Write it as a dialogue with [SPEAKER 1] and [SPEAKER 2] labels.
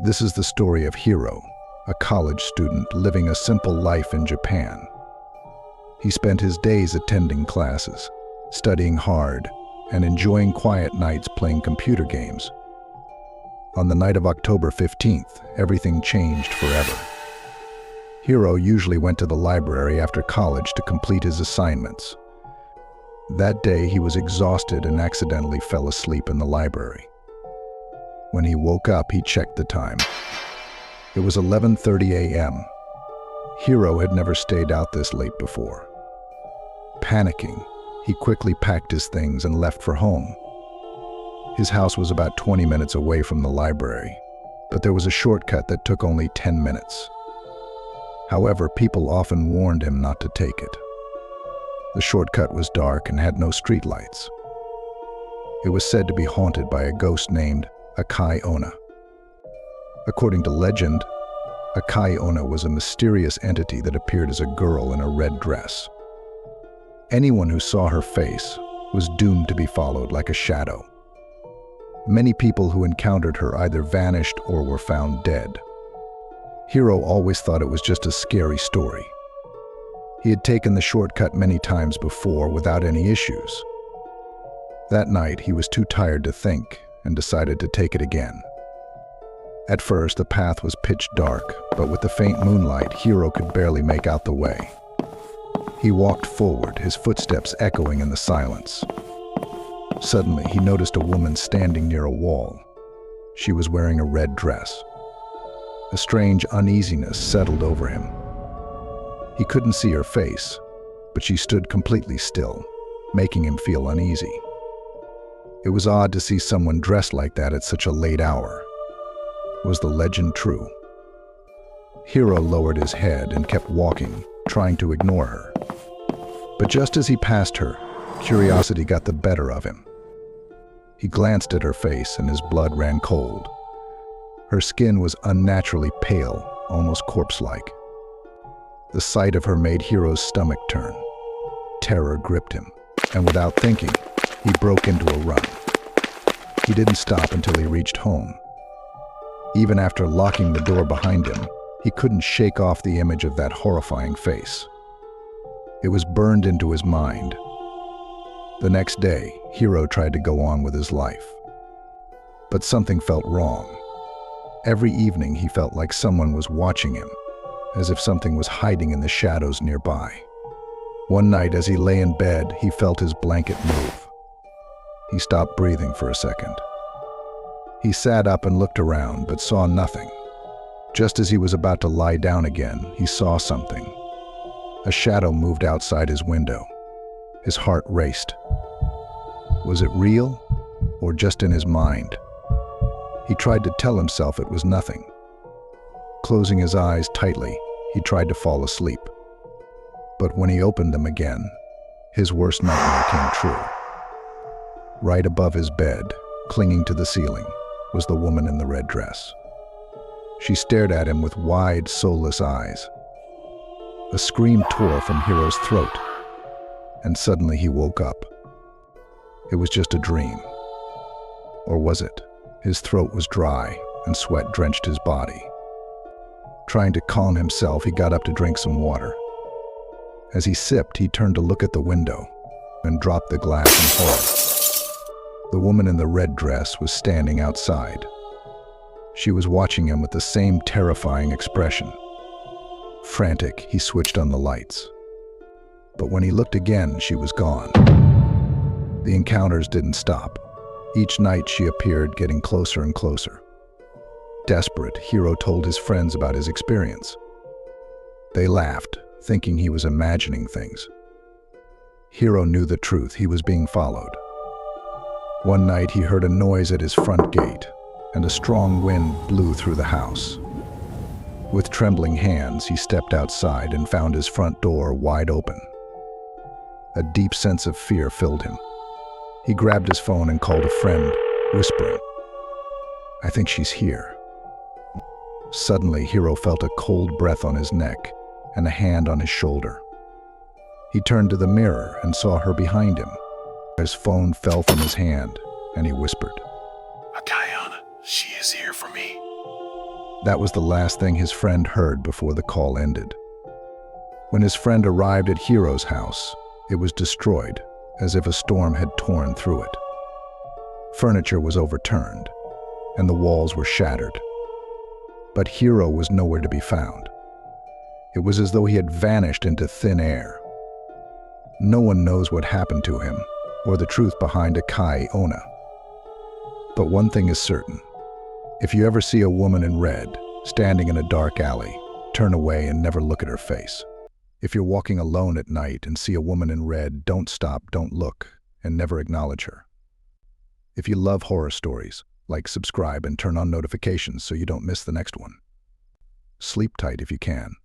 [SPEAKER 1] This is the story of Hiro, a college student living a simple life in Japan. He spent his days attending classes, studying hard, and enjoying quiet nights playing computer games. On the night of October 15th, everything changed forever. Hiro usually went to the library after college to complete his assignments. That day, he was exhausted and accidentally fell asleep in the library. When he woke up, he checked the time. It was 11:30 a.m. Hiro had never stayed out this late before. Panicking, he quickly packed his things and left for home. His house was about 20 minutes away from the library, but there was a shortcut that took only 10 minutes. However, people often warned him not to take it. The shortcut was dark and had no streetlights. It was said to be haunted by a ghost named AKAI Onna. According to legend, AKAI Onna was a mysterious entity that appeared as a girl in a red dress. Anyone who saw her face was doomed to be followed like a shadow. Many people who encountered her either vanished or were found dead. Hiro always thought it was just a scary story. He had taken the shortcut many times before without any issues. That night, he was too tired to think and decided to take it again. At first, the path was pitch dark, but with the faint moonlight, Hiro could barely make out the way. He walked forward, his footsteps echoing in the silence. Suddenly, he noticed a woman standing near a wall. She was wearing a red dress. A strange uneasiness settled over him. He couldn't see her face, but she stood completely still, making him feel uneasy. It was odd to see someone dressed like that at such a late hour. Was the legend true? Hiro lowered his head and kept walking, trying to ignore her. But just as he passed her, curiosity got the better of him. He glanced at her face and his blood ran cold. Her skin was unnaturally pale, almost corpse-like. The sight of her made Hiro's stomach turn. Terror gripped him, and without thinking, he broke into a run. He didn't stop until he reached home. Even after locking the door behind him, he couldn't shake off the image of that horrifying face. It was burned into his mind. The next day, Hiro tried to go on with his life. But something felt wrong. Every evening, he felt like someone was watching him, as if something was hiding in the shadows nearby. One night, as he lay in bed, he felt his blanket move. He stopped breathing for a second. He sat up and looked around, but saw nothing. Just as he was about to lie down again, he saw something. A shadow moved outside his window. His heart raced. Was it real, or just in his mind? He tried to tell himself it was nothing. Closing his eyes tightly, he tried to fall asleep. But when he opened them again, his worst nightmare came true. Right above his bed, clinging to the ceiling, was the woman in the red dress. She stared at him with wide, soulless eyes. A scream tore from Hiro's throat, and suddenly he woke up. It was just a dream. Or was it? His throat was dry, and sweat drenched his body. Trying to calm himself, he got up to drink some water. As he sipped, he turned to look at the window and dropped the glass in horror. The woman in the red dress was standing outside. She was watching him with the same terrifying expression. Frantic, he switched on the lights. But when he looked again, she was gone. The encounters didn't stop. Each night she appeared, getting closer and closer. Desperate, Hiro told his friends about his experience. They laughed, thinking he was imagining things. Hiro knew the truth. He was being followed. One night he heard a noise at his front gate, and a strong wind blew through the house. With trembling hands, he stepped outside and found his front door wide open. A deep sense of fear filled him. He grabbed his phone and called a friend, whispering, "I think she's here." Suddenly, Hiro felt a cold breath on his neck and a hand on his shoulder. He turned to the mirror and saw her behind him. His phone fell from his hand, and he whispered,
[SPEAKER 2] "AKAI Onna, she is here for me."
[SPEAKER 1] That was the last thing his friend heard before the call ended. When his friend arrived at Hiro's house, it was destroyed, as if a storm had torn through it. Furniture was overturned, and the walls were shattered. But Hiro was nowhere to be found. It was as though he had vanished into thin air. No one knows what happened to him, or the truth behind AKAI ONNA. But one thing is certain. If you ever see a woman in red, standing in a dark alley, turn away and never look at her face. If you're walking alone at night and see a woman in red, don't stop, don't look, and never acknowledge her. If you love horror stories, like, subscribe, and turn on notifications so you don't miss the next one. Sleep tight if you can.